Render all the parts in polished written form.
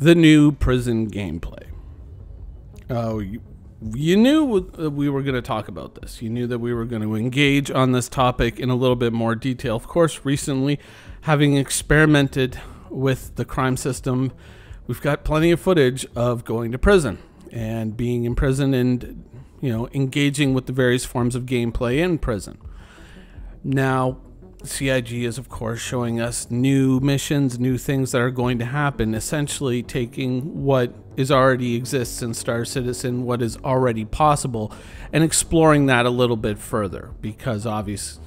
The new prison gameplay. You knew we were going to talk about this. You knew that we were going to engage on this topic in a little bit more detail. Of course, recently, having experimented with the crime system, we've got plenty of footage of going to prison and being in prison and, engaging with the various forms of gameplay in prison. Now, CIG is, of course, showing us new missions, new things that are going to happen, essentially taking what already exists in Star Citizen, what is already possible, and exploring that a little bit further, because obviously,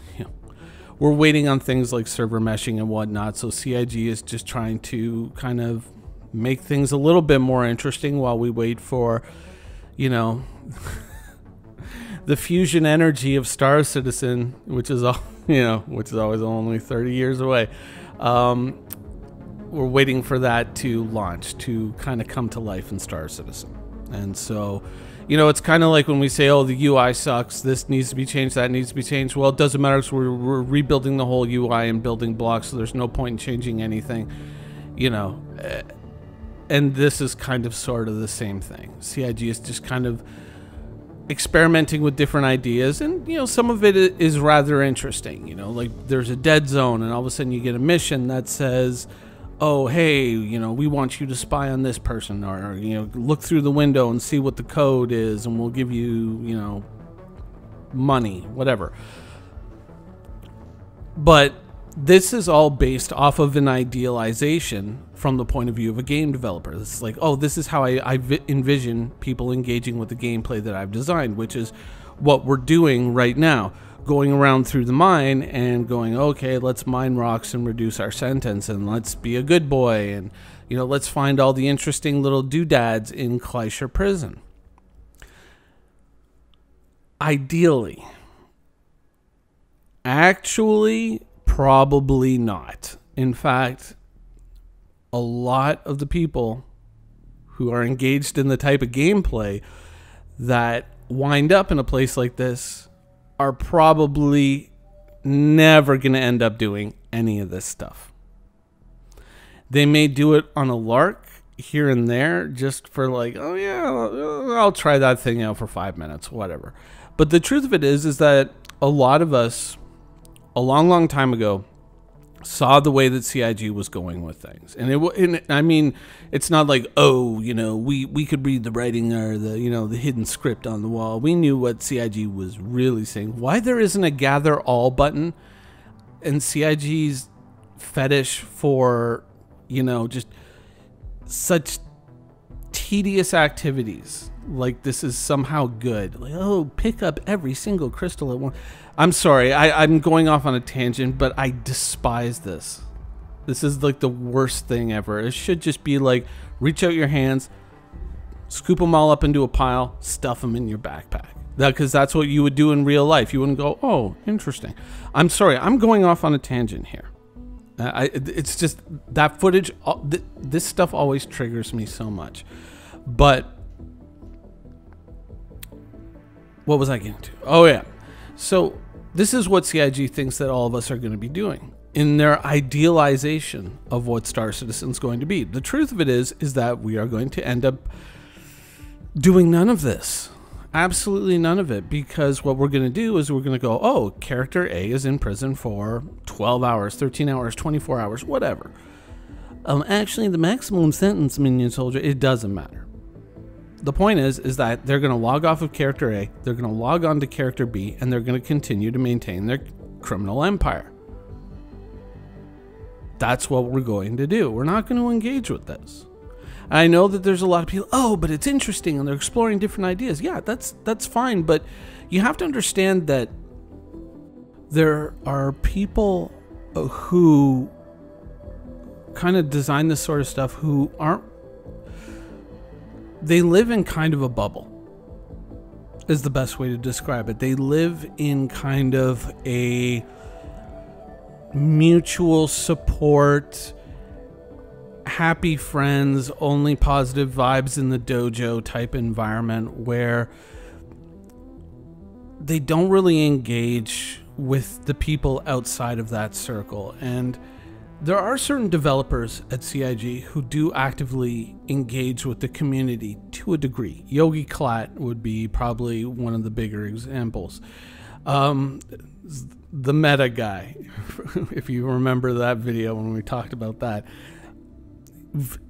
we're waiting on things like server meshing and whatnot, so CIG is just trying to kind of make things a little bit more interesting while we wait for, the fusion energy of Star Citizen, which is all, which is always only 30 years away. We're waiting for that to launch, to kind of come to life in Star Citizen. And so, it's kind of like when we say, oh, the UI sucks, this needs to be changed, that needs to be changed. Well, it doesn't matter because we're rebuilding the whole UI and building blocks, so there's no point in changing anything, And this is kind of sort of the same thing. CIG is just kind of experimenting with different ideas, and some of it is rather interesting. Like there's a dead zone and all of a sudden you get a mission that says, oh hey, we want you to spy on this person, or look through the window and see what the code is and we'll give you money, whatever. But this is all based off of an idealization from the point of view of a game developer. This is like, oh, this is how I envision people engaging with the gameplay that I've designed, which is what we're doing right now. Going around through the mine and going, okay, let's mine rocks and reduce our sentence, and let's be a good boy, and let's find all the interesting little doodads in Kleischer Prison. Ideally. Actually, probably not. In fact, a lot of the people who are engaged in the type of gameplay that wind up in a place like this are probably never going to end up doing any of this stuff. They may do it on a lark here and there, just for like, oh yeah, I'll try that thing out for 5 minutes, whatever. But the truth of it is that a lot of us, a long time ago, saw the way that CIG was going with things, and I mean, it's not like, oh, we could read the writing or the hidden script on the wall. We knew what CIG was really saying. Why there isn't a gather all button, and CIG's fetish for just such tedious activities, like this is somehow good. Like, oh, pick up every single crystal at once. I'm sorry, I'm going off on a tangent, but I despise this. This is like the worst thing ever. It should just be like, reach out your hands, scoop them all up into a pile, stuff them in your backpack. Because that's what you would do in real life. You wouldn't go, oh, interesting. I'm sorry, I'm going off on a tangent here. It's just that footage, this stuff always triggers me so much. But what was I getting to? Oh, yeah. So this is what CIG thinks that all of us are going to be doing in their idealization of what Star Citizen is going to be. The truth of it is that we are going to end up doing none of this. Absolutely none of it, because what we're going to do is we're going to go, oh, character A is in prison for 12 hours, 13 hours, 24 hours, whatever. Actually, the maximum sentence, Minion Soldier, it doesn't matter. The point is that they're going to log off of character A, they're going to log on to character B, and they're going to continue to maintain their criminal empire. That's what we're going to do. We're not going to engage with this. I know that there's a lot of people, oh, but it's interesting and they're exploring different ideas. Yeah, that's fine, but you have to understand that there are people who kind of design this sort of stuff who aren't, they live in kind of a bubble, is the best way to describe it. They live in kind of a mutual support, happy friends, only positive vibes in the dojo type environment where they don't really engage with the people outside of that circle. And There are certain developers at CIG who do actively engage with the community to a degree. Yogi Klatt would be probably one of the bigger examples. The meta guy, if you remember that video when we talked about that,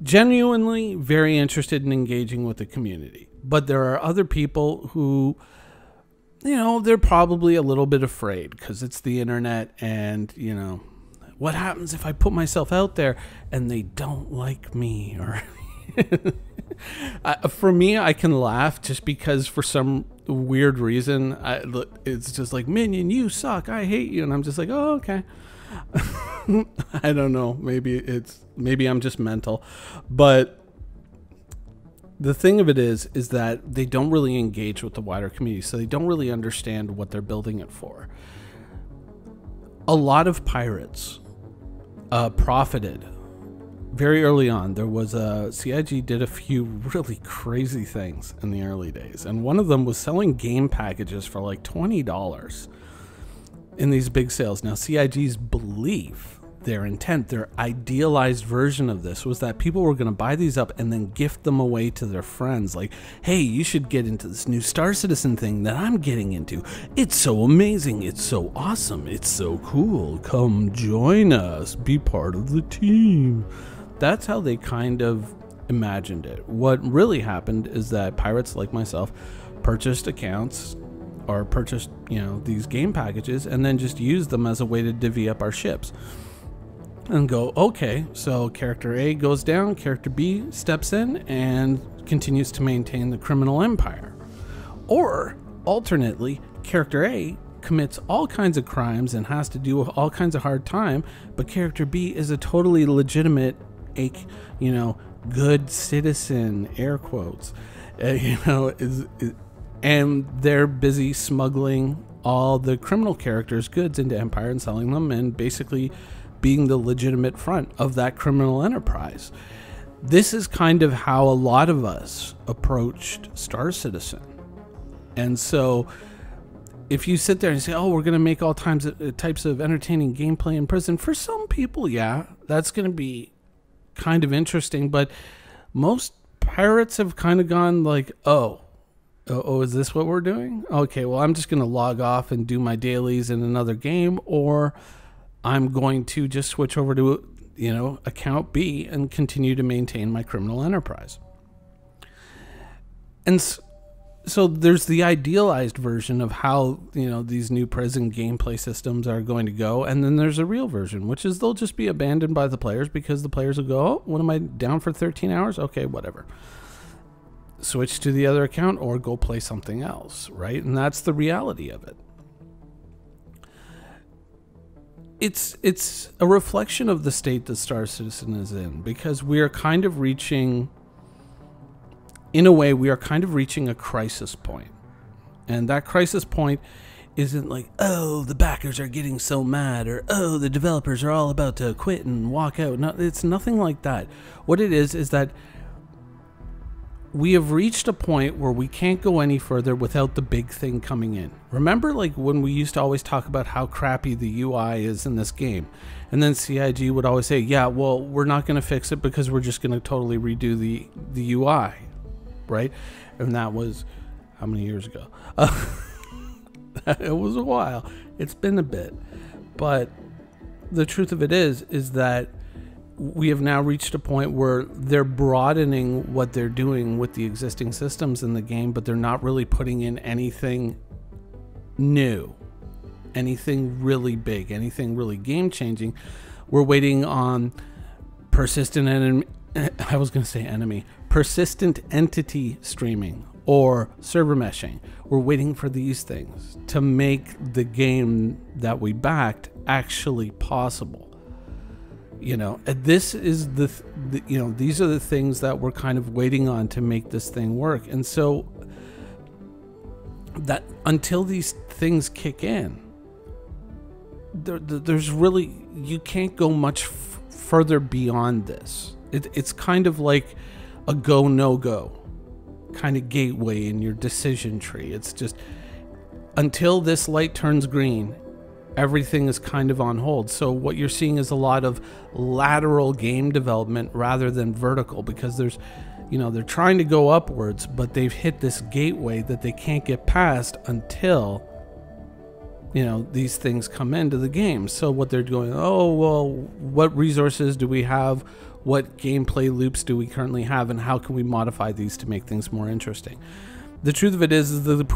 genuinely very interested in engaging with the community. But there are other people who, they're probably a little bit afraid because it's the internet and, what happens if I put myself out there and they don't like me? Or for me, I can laugh just because for some weird reason, it's just like, Minion, you suck, I hate you. And I'm just like, oh, okay. I don't know. Maybe I'm just mental. But the thing of it is that they don't really engage with the wider community. So they don't really understand what they're building it for. A lot of pirates profited very early on. There was CIG did a few really crazy things in the early days, and one of them was selling game packages for like $20 in these big sales. Now, CIG's belief, their intent, their idealized version of this was that people were going to buy these up and then gift them away to their friends. Like, hey, you should get into this new Star Citizen thing that I'm getting into. It's so amazing. It's so awesome. It's so cool. Come join us. Be part of the team. That's how they kind of imagined it. What really happened is that pirates like myself purchased accounts or purchased, these game packages and then just used them as a way to divvy up our ships. And go, okay, so character A goes down, character B steps in and continues to maintain the criminal empire. Or, alternately, character A commits all kinds of crimes and has to do all kinds of hard time, but character B is a totally legitimate, good citizen, air quotes, and they're busy smuggling all the criminal characters' goods into Empire and selling them and basically being the legitimate front of that criminal enterprise. This is kind of how a lot of us approached Star Citizen. And so if you sit there and say, oh, we're going to make all types of entertaining gameplay in prison, for some people, yeah, that's going to be kind of interesting. But most pirates have kind of gone like, oh, is this what we're doing? Okay, well, I'm just going to log off and do my dailies in another game, or I'm going to just switch over to, account B and continue to maintain my criminal enterprise. And so there's the idealized version of how, these new prison gameplay systems are going to go. And then there's a real version, which is they'll just be abandoned by the players because the players will go, oh, what am I down for 13 hours? Okay, whatever. Switch to the other account or go play something else, right? And that's the reality of it. It's a reflection of the state that Star Citizen is in, because we are kind of reaching, in a way, a crisis point. And that crisis point isn't like, oh, the backers are getting so mad, or, oh, the developers are all about to quit and walk out. No, it's nothing like that. What it is that we have reached a point where we can't go any further without the big thing coming in. Remember, like, when we used to always talk about how crappy the UI is in this game, and then CIG would always say, yeah, well, we're not going to fix it because we're just going to totally redo the UI, right? And that was how many years ago? It was a while. It's been a bit. But the truth of it is that we have now reached a point where they're broadening what they're doing with the existing systems in the game, but they're not really putting in anything new, anything really big, anything really game-changing. We're waiting on persistent entity streaming or server meshing. We're waiting for these things to make the game that we backed actually possible. This is these are the things that we're kind of waiting on to make this thing work. And so that until these things kick in, there's really, you can't go much further beyond this. It's kind of like a go, no go kind of gateway in your decision tree. It's just until this light turns green, everything is kind of on hold. So what you're seeing is a lot of lateral game development rather than vertical, because there's, you know, they're trying to go upwards, but they've hit this gateway that they can't get past until, you know, these things come into the game. So what they're going, oh, well, what resources do we have? What gameplay loops do we currently have? And how can we modify these to make things more interesting? The truth of it is that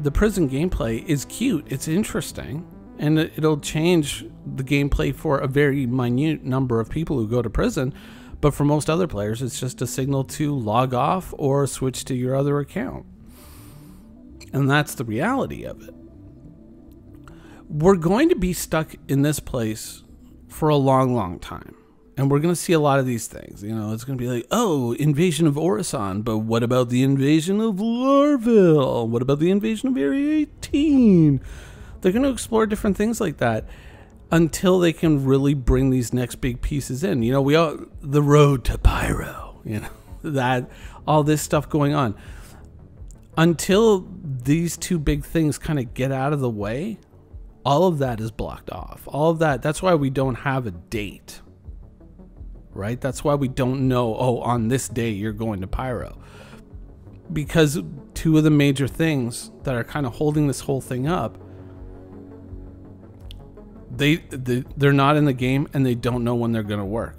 the prison gameplay is cute. It's interesting. And it'll change the gameplay for a very minute number of people who go to prison. But for most other players, it's just a signal to log off or switch to your other account. And that's the reality of it. We're going to be stuck in this place for a long, long time. And we're going to see a lot of these things. You know, it's going to be like, oh, invasion of Orison, but what about the invasion of Lorville? What about the invasion of Area 18? They're going to explore different things like that until they can really bring these next big pieces in. You know, the road to Pyro, you know, that, all this stuff going on. Until these two big things kind of get out of the way, all of that is blocked off. All of that, that's why we don't have a date, right? That's why we don't know, oh, on this day you're going to Pyro. Because two of the major things that are kind of holding this whole thing up, they're not in the game, and they don't know when they're going to work.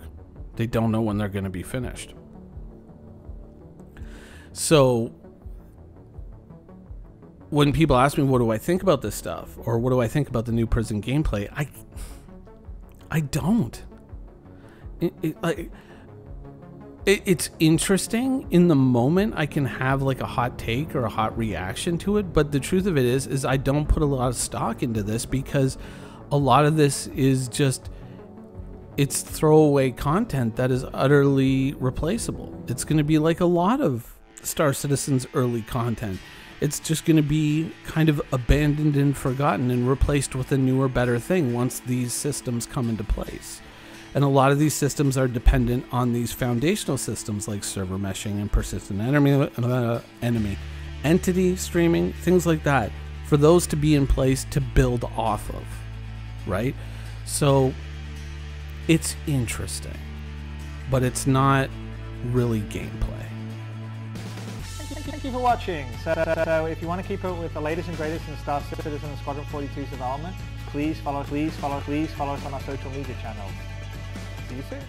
They don't know when they're going to be finished. So when people ask me, what do I think about this stuff? Or what do I think about the new prison gameplay? I don't. It's interesting in the moment. I can have like a hot take or a hot reaction to it. But the truth of it is I don't put a lot of stock into this, because a lot of this is just, it's throwaway content that is utterly replaceable. It's going to be like a lot of Star Citizen's early content. It's just going to be kind of abandoned and forgotten and replaced with a newer, better thing once these systems come into place. And a lot of these systems are dependent on these foundational systems like server meshing and persistent enemy entity streaming, things like that, for those to be in place to build off of, right? So it's interesting, but it's not really gameplay. Thank you for watching. So if you want to keep up with the latest and greatest in Star Citizen Squadron 42's development, please follow us on our social media channels. See you soon.